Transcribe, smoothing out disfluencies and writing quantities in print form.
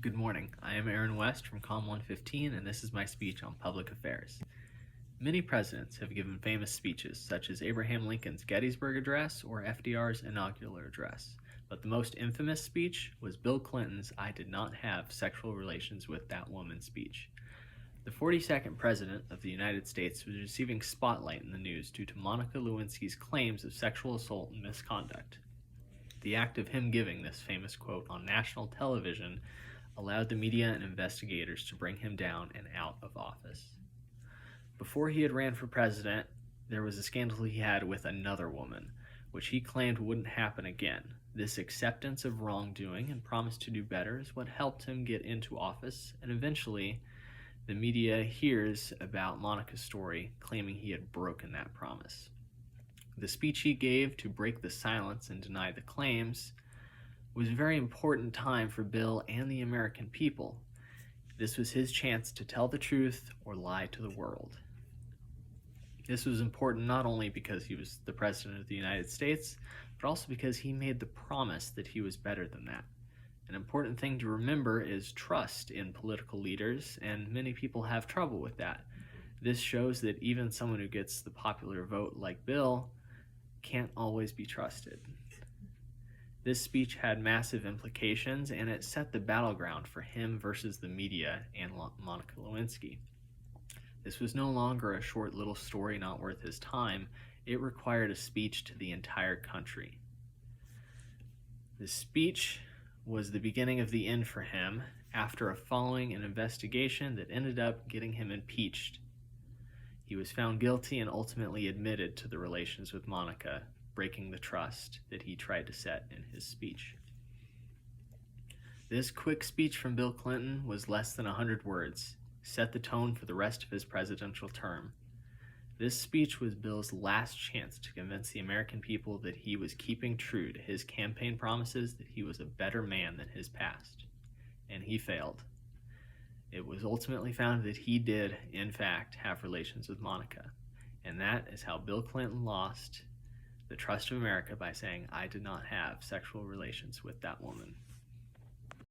Good morning. I am Aaron West from COM115, and this is my speech on public affairs. Many presidents have given famous speeches, such as Abraham Lincoln's Gettysburg Address or FDR's inaugural address, but the most infamous speech was Bill Clinton's "I did not have sexual relations with that woman" speech. The 42nd President of the United States was receiving spotlight in the news due to Monica Lewinsky's claims of sexual assault and misconduct. The act of him giving this famous quote on national television allowed the media and investigators to bring him down and out of office. Before he had ran for president, there was a scandal he had with another woman, which he claimed wouldn't happen again. This acceptance of wrongdoing and promise to do better is what helped him get into office, and eventually the media hears about Monica's story, claiming he had broken that promise. The speech he gave to break the silence and deny the claims was a very important time for Bill and the American people. This was his chance to tell the truth or lie to the world. This was important not only because he was the President of the United States, but also because he made the promise that he was better than that. An important thing to remember is trust in political leaders, and many people have trouble with that. This shows that even someone who gets the popular vote like Bill can't always be trusted. This speech had massive implications, and it set the battleground for him versus the media and Monica Lewinsky. This was no longer a short little story not worth his time. It required a speech to the entire country. This speech was the beginning of the end for him after following an investigation that ended up getting him impeached. He was found guilty and ultimately admitted to the relations with Monica, breaking the trust that he tried to set in his speech. This quick speech from Bill Clinton was less than 100 words, set the tone for the rest of his presidential term. This speech was Bill's last chance to convince the American people that he was keeping true to his campaign promises, that he was a better man than his past. And he failed. It was ultimately found that he did, in fact, have relations with Monica. And that is how Bill Clinton lost the trust of America by saying, "I did not have sexual relations with that woman."